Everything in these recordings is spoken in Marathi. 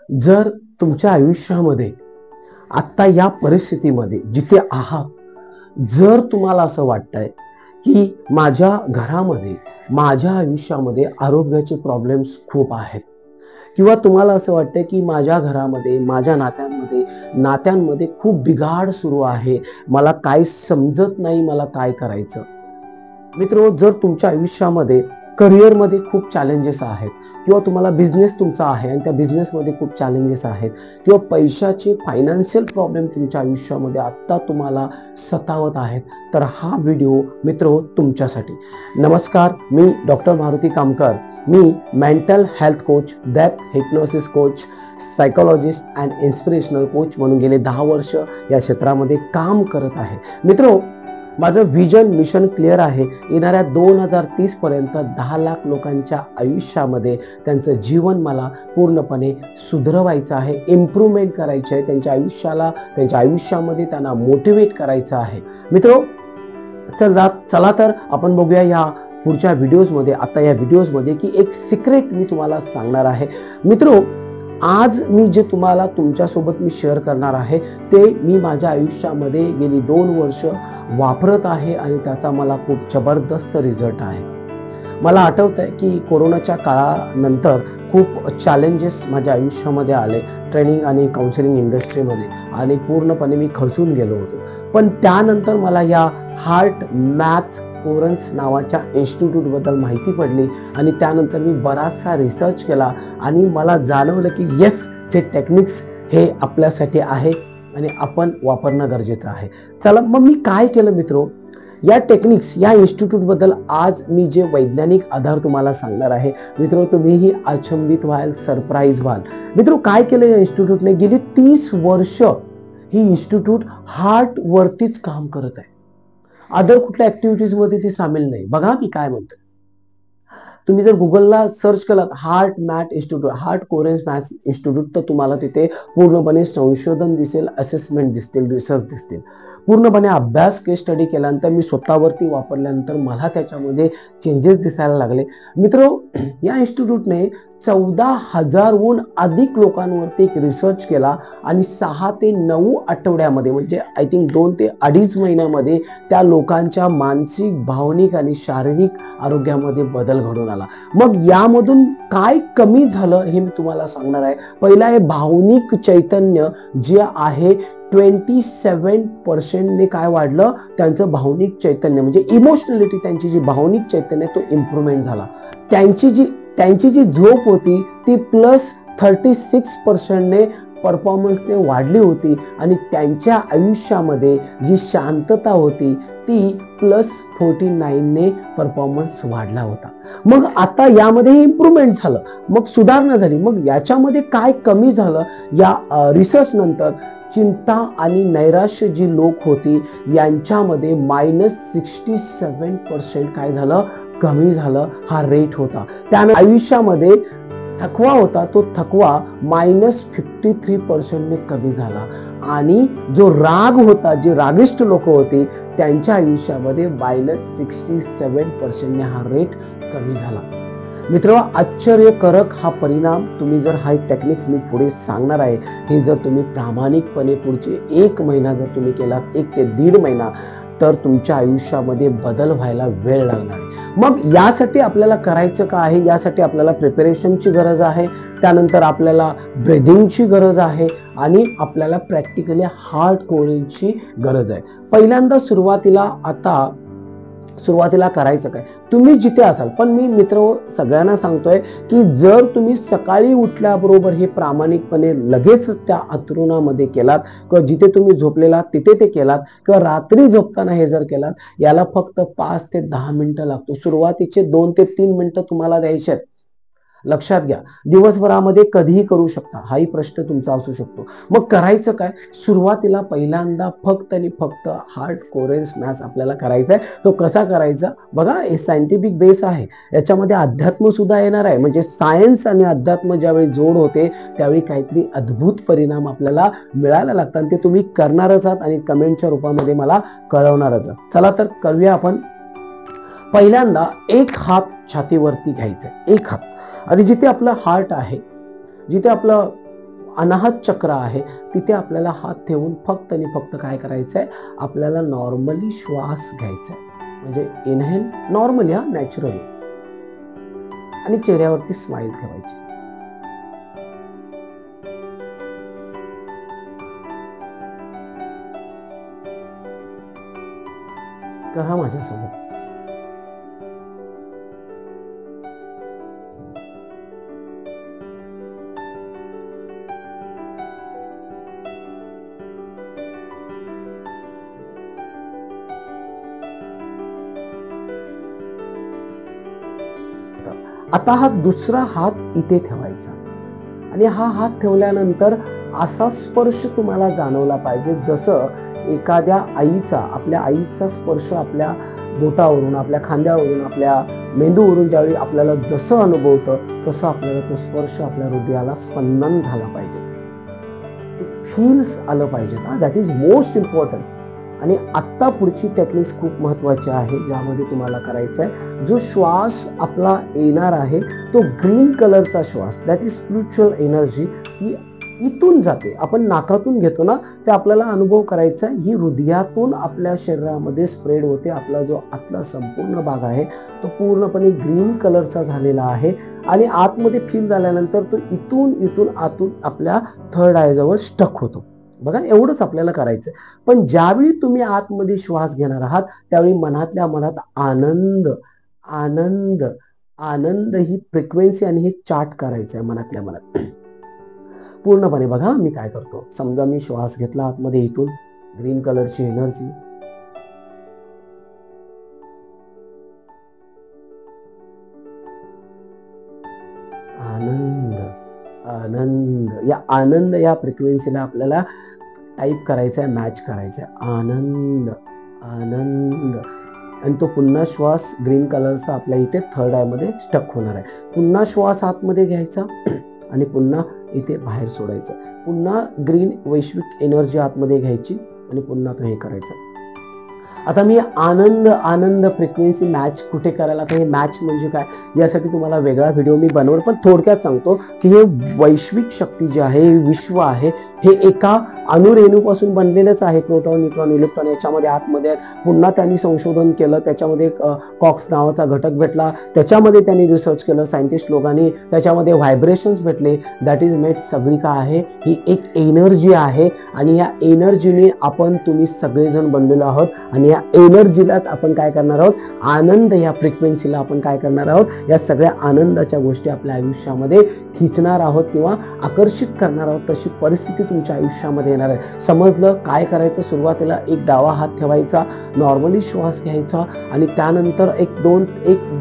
जर तुमच्या आयुष्यामध्ये आत्ता या परिस्थितीमध्ये जिथे आहात, जर तुम्हाला असं वाटतंय की माझ्या घरामध्ये, माझ्या आयुष्यामध्ये आरोग्याचे प्रॉब्लेम्स खूप आहेत, किंवा तुम्हाला असं वाटतंय की माझ्या घरामध्ये, माझ्या नात्यांमध्ये खूप बिघाड सुरू आहे, मला काय समजत नाही, मला काय करायचं. मित्रो, जर तुमच्या आयुष्यामध्ये करिअरमध्ये खूप चॅलेंजेस आहेत, किंवा तुम्हाला बिझनेस तुमचा आहे आणि त्या बिझनेसमध्ये खूप चॅलेंजेस आहेत, किंवा पैशाचे फायनान्शियल प्रॉब्लेम तुमच्या आयुष्यामध्ये आत्ता तुम्हाला सतावत आहेत, तर हा व्हिडिओ मित्रो तुमच्यासाठी. नमस्कार, मी डॉक्टर मारुती कामकर. मी mental health coach, depth hypnosis coach, psychologist and inspirational coach म्हणून गेले 10 वर्ष या क्षेत्रामध्ये काम करत आहे. मित्रो, माझं विजन मिशन क्लिअर आहे. येणाऱ्या 2030 पर्यंत 10 लाख लोकांच्या आयुष्यामध्ये त्यांचं जीवन मला पूर्णपणे सुधरवायचं आहे, इम्प्रूव्हमेंट करायचं आहे, त्यांच्या आयुष्यामध्ये त्यांना मोटिवेट करायचं आहे. मित्रो, चला तर आपण बघूया या पुढच्या व्हिडिओजमध्ये, आता या व्हिडिओजमध्ये की एक सिक्रेट मी तुम्हाला सांगणार आहे. मित्रो, आज मी जे तुम्हाला तुमच्यासोबत मी शेअर करणार आहे ते मी माझ्या आयुष्यामध्ये गेली 2 वर्ष वापरत आहे आणि त्याचा मला खूप जबरदस्त रिझल्ट आहे. मला आठवतंय की कोरोनाच्या काळानंतर खूप चॅलेंजेस माझ्या आयुष्यामध्ये आले, ट्रेनिंग आणि काउन्सिलिंग इंडस्ट्रीमध्ये, आणि पूर्णपणे मी खचून गेलो होतो. पण त्यानंतर मला या हार्ट मॅथ कोरन्स नावाच्या इन्स्टिट्यूटबद्दल माहिती पडली आणि त्यानंतर मी बराचसा रिसर्च केला आणि मला जाणवलं की येस, हे टेक्निक्स हे आपल्यासाठी आहे आणि आपण वापरणं गरजेचं आहे. चला मग मी काय केलं मित्रो, या टेक्निक्स, या इन्स्टिट्यूटबद्दल आज मी जे वैज्ञानिक आधार तुम्हाला सांगणार आहे. मित्रो, तुम्हीही अचंबित व्हाल, सरप्राईज व्हाल. मित्रो, काय केलं या इन्स्टिट्यूटने? गेली 30 वर्ष ही इन्स्टिट्यूट हार्ट वरतीच काम करत आहे. अदर कुठल्या ऍक्टिव्हिटीज मध्ये ती सामील नाही. बघा मी काय म्हणतोय. तुम्ही जर गुगलला सर्च केलात heart math institute, heart coherence math institute, तर तुम्हाला तिथे पूर्णपणे संशोधन दिसेल, असेसमेंट दिसतील, रिसर्च दिसतील. पूर्णपणे अभ्यास, केस स्टडी केल्यानंतर, मी स्वतःवरती वापरल्यानंतर मला त्याच्यामध्ये चेंजेस दिसायला लागले. मित्रो, या इन्स्टिट्यूटने 14,000हून अधिक लोकांवरती एक रिसर्च केला आणि 6 ते 9 आठवड्यामध्ये, म्हणजे आय थिंक 2 ते 2.5 महिन्यामध्ये त्या लोकांच्या मानसिक, भावनिक आणि शारीरिक आरोग्यामध्ये बदल घडून आला. मग यामधून काय कमी झालं हे मी तुम्हाला सांगणार आहे. पहिला आहे भावनिक चैतन्य जे आहे 27% ने काय वाढलं, त्यांचं भावनिक चैतन्य म्हणजे इमोशनॅलिटी, त्यांची जी भावनिक चैतन्य तो इम्प्रूव्हमेंट झाला. त्यांची जी झोप होती ती +36% ने परफॉर्मन्सने वाढली होती आणि त्यांच्या आयुष्यामध्ये जी शांतता होती ती +49 ने परफॉर्मन्स वाढला होता. मग आता यामध्ये इम्प्रूव्हमेंट झालं, मग सुधारणा झाली. मग याच्यामध्ये काय कमी झालं? या रिसर्च नंतर चिंता आणि नैराश्य जी लोक होती यांच्यामध्ये -67% काय झालं, कमी झालं, हा रेट होता. त्यानंतर आयुष्यामध्ये थकवा होता, तो थकवा -53% ने कमी झाला आणि जो राग होता, जी रागिष्ट लोक होती त्यांच्या आयुष्यामध्ये -67% ने हा रेट कमी झाला. मित्र, आश्चर्यकारक हा परिणाम. तुम्ही जर हा टेक्निक्स मी पुढे सांगणार आहे, हे जर तुम्ही प्रामाणिकपणे पुढचे 1 महिना जर तुम्ही केलात, 1 ते 1.5 महिना, तर तुमच्या आयुष्यामध्ये बदल व्हायला वेळ लागणार आहे. मग यासाठी आपल्याला करायचं काय आहे? यासाठी आपल्याला प्रिपरेशनची गरज आहे, त्यानंतर आपल्याला ब्रीदिंगची गरज आहे आणि आपल्याला प्रॅक्टिकली हार्ट कोरिंगची गरज आहे. पहिल्यांदा सुरुवातीला करायचं काय? तुम्ही जिथे असाल, पण मी मित्र सगळ्यांना सांगतोय की जर तुम्ही सकाळी उठल्याबरोबर हे प्रामाणिकपणे लगेच त्या अंथरुणामध्ये केलात, किंवा जिथे तुम्ही झोपलेला तिथे ते केलात, किंवा रात्री झोपताना हे जर केलात, याला फक्त 5 ते 10 मिनिटं लागतो. सुरुवातीचे 2 ते 3 मिनिटं तुम्हाला द्यायचे आहेत. लक्षात घ्या, दिवसभरामध्ये कधीही करू शकता, हाही प्रश्न तुमचा असू शकतो. मग करायचं काय? सुरुवातीला पहिल्यांदा फक्त आणि फक्त हार्ट कोरेन्स मॅथ आपल्याला करायचा आहे. तो कसा करायचा बघा, हे सायंटिफिक बेस आहे, याच्यामध्ये अध्यात्म सुद्धा येणार आहे. म्हणजे सायन्स आणि अध्यात्म ज्यावेळी जोड होते त्यावेळी काहीतरी अद्भुत परिणाम आपल्याला मिळायला लागतात, आणि ते तुम्ही करणारच आहात आणि कमेंटच्या रूपामध्ये मला कळवणारच आहात. चला तर करूया आपण. पहिल्यांदा एक हात छातीवरती घ्यायचा, एक हात, आणि जिथे आपलं हार्ट आहे, जिथे आपलं अनाहत चक्र आहे तिथे आपल्याला हात ठेवून फक्त आणि फक्त काय करायचंय, आपल्याला नॉर्मली श्वास घ्यायचा आहे. म्हणजे इनहेल नॉर्मली, नॅचरली, आणि चेहऱ्यावरती स्माइल ठेवायची. करा माझ्यासोबत. आता हा दुसरा हात इथे ठेवायचा आणि हा हात ठेवल्यानंतर असा स्पर्श तुम्हाला जाणवला पाहिजे जसं एखाद्या आईचा, आपल्या आईचा स्पर्श आपल्या बोटावरून, आपल्या खांद्यावरून, आपल्या मेंदूवरून ज्यावेळी आपल्याला जसं अनुभवतं तसं आपल्याला तो स्पर्श आपल्या हृदयाला स्पंदन झाला पाहिजे, फील्स आलं पाहिजे ना. That is most important. आणि आत्ता पुढची टेक्निक्स खूप महत्वाची आहे ज्यामध्ये तुम्हाला करायचं आहे, जो श्वास आपला येणार आहे तो ग्रीन कलरचा श्वास, दॅट इज स्पिरिच्युअल एनर्जी, ती इथून जाते. आपण नाकातून घेतो ना, ते आपल्याला अनुभव करायचा आहे, ही हृदयातून आपल्या शरीरामध्ये स्प्रेड होते. आपला जो आतला संपूर्ण भाग आहे तो पूर्णपणे ग्रीन कलरचा झालेला आहे आणि आतमध्ये फील झाल्यानंतर तो इथून आतून आपल्या थर्ड आय जवळ स्टक होतो. बघा, एवढंच आपल्याला करायचं. पण ज्यावेळी तुम्ही आतमध्ये श्वास घेणार आहात त्यावेळी मनातल्या मनात आनंद आनंद आनंद ही फ्रिक्वेन्सी आणि हे चार्ट करायचं आहे मनातल्या मनात पूर्णपणे. बघा मी काय करतो. समजा मी श्वास घेतला आतमध्ये, इथून ग्रीन कलरची एनर्जी, आनंद आनंद, या आनंद या फ्रिक्वेन्सीला आपल्याला टाईप करायचा आहे, मॅच करायचा आहे. आनंद आनंद. आणि तो पुन्हा श्वास ग्रीन कलरचा आपल्या इथे थर्ड आय मध्ये स्टक होणार आहे. पुन्हा श्वास आतमध्ये घ्यायचा आणि पुन्हा इथे बाहेर सोडायचं. पुन्हा ग्रीन वैश्विक एनर्जी आतमध्ये घ्यायची आणि पुन्हा तो हे करायचा. आता मी आनंद आनंद फ्रिक्वेन्सी मॅच कुठे करायला, हे मॅच म्हणजे काय यासाठी तुम्हाला वेगळा व्हिडिओ मी बनवेल, पण थोडक्यात सांगतो की हे वैश्विक शक्ती जी आहे, हे विश्व आहे, हे एका अणुरेणूपासून बनलेलंच आहे. प्रोटॉन, न्यूट्रॉन, इलेक्ट्रॉन याच्यामध्ये आतमध्ये. पुन्हा त्यांनी संशोधन केलं, त्याच्यामध्ये कॉक्स नावाचा घटक भेटला, त्याच्यामध्ये त्यांनी रिसर्च केलं सायंटिस्ट लोकांनी, त्याच्यामध्ये व्हायब्रेशन्स भेटले. दॅट इज मेड सगळी काय आहे, ही एक एनर्जी आहे आणि या एनर्जीने आपण तुम्ही सगळेजण बनलेलो आहोत आणि या एनर्जीलाच आपण काय करणार आहोत, आनंद या फ्रिक्वेन्सीला आपण काय करणार आहोत, या सगळ्या आनंदाच्या गोष्टी आपल्या आयुष्यामध्ये खिचणार आहोत किंवा आकर्षित करणार आहोत. तशी परिस्थिती तुमच्या आयुष्यामध्ये येणार आहे. समजलं काय करायचं? सुरुवातीला एक डावा हात ठेवायचा, नॉर्मली श्वास घ्यायचा आणि त्यानंतर एक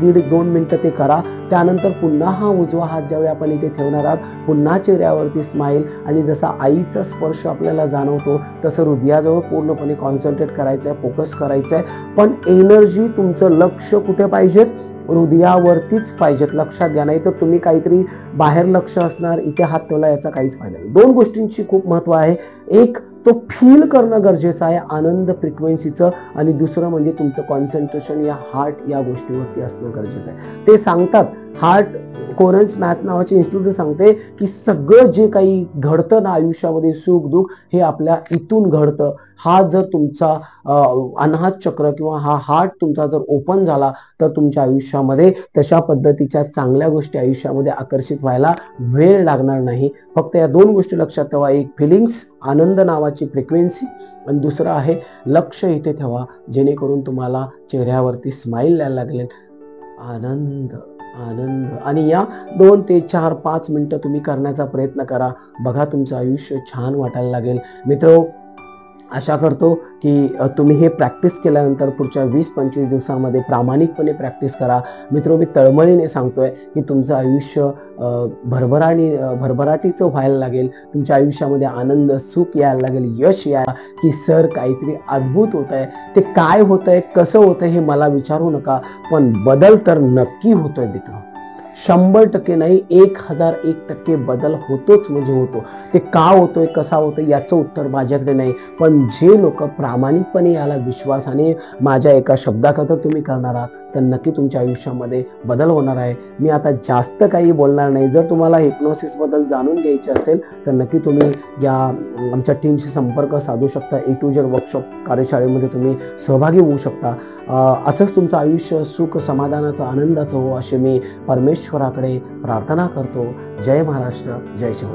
दीड 2 मिनिटं ते करा. त्यानंतर पुन्हा हा उजवा हात ज्यावेळी आपण इथे ठेवणार आहात, पुन्हा चेहऱ्यावरती स्माईल आणि जसा आईचा स्पर्श आपल्याला जाणवतो तसं हृदयाजवळ पूर्णपणे कॉन्सन्ट्रेट करायचं आहे, फोकस करायचं आहे. पण एनर्जी, तुमचं लक्ष कुठे पाहिजेत? हृदयावरतीच पाहिजेत. लक्षात घ्या, नाही तर तुम्ही काहीतरी बाहेर लक्ष असणार, इथे हात ठेवला, याचा काहीच फायदा नाही. 2 गोष्टींची खूप महत्व आहे. एक, तो फील करणं गरजेचं आहे आनंद फ्रिक्वेन्सीचं, आणि दुसरं म्हणजे तुमचं कॉन्सन्ट्रेशन या हार्ट या गोष्टीवरती असणं गरजेचं आहे. ते सांगतात, हार्ट कोरन्स मॅथ नावाचे इन्स्टिट्यूट सांगते की सगळं जे काही घडतं ना आयुष्यामध्ये, सुख दुःख, हे आपल्या इथून घडतं. हा जर तुमचा अनाहत चक्र किंवा हा हार्ट तुमचा जर ओपन झाला तर तुमच्या आयुष्यामध्ये तशा पद्धतीच्या चांगल्या गोष्टी आयुष्यामध्ये आकर्षित व्हायला वेळ लागणार नाही. फक्त या 2 गोष्टी लक्षात ठेवा. एक, फिलिंग्स, आनंद नावाची फ्रिक्वेन्सी, आणि दुसरं आहे लक्ष इथे ठेवा, जेणेकरून तुम्हाला चेहऱ्यावरती स्माईल यायला लागेल. आनंद आनंद. आणि या 2 ते 4, 5 मिनिटं तुम्ही करण्याचा प्रयत्न करा. बघा, तुमचं आयुष्य छान वाटायला लागेल. मित्र, आशा करतो की तुम्ही हे प्रॅक्टिस केल्यानंतर पुढच्या 20-25 दिवसांमध्ये प्रामाणिकपणे प्रॅक्टिस करा. मित्र, मी तळमळीने सांगतोय की तुमचं आयुष्य भरभराटीचं व्हायला लागेल. तुमच्या आयुष्यामध्ये आनंद, सुख यायला लागेल, यश यायला, की सर काहीतरी अद्भुत होत आहे. ते काय होतंय, कसं होतंय हे मला विचारू नका, पण बदल तर नक्की होतोय मित्र. 100% नाही, 1001% बदल होतोच म्हणजे होतो. ते का होतोय, कसा होतोय याचं उत्तर माझ्याकडे नाही. पण जे लोक प्रामाणिकपणे याला विश्वासाने माझ्या एका शब्दाखातर तुम्ही करणार आहात, तर नक्की तुमच्या आयुष्यामध्ये बदल होणार आहे. मी आता जास्त काही बोलणार नाही. जर तुम्हाला हिप्नोसिस बद्दल जाणून घ्यायचे असेल तर नक्की तुम्ही या आमच्या टीमशी संपर्क साधू शकता. A to Z वर्कशॉप कार्यशाळेमध्ये तुम्ही सहभागी होऊ शकता. असंच तुमचं आयुष्य सुख समाधानाचं आनंदाचं हो, असे मी परमेश्वराकडे प्रार्थना करतो. जय महाराष्ट्र, जय शिवराय.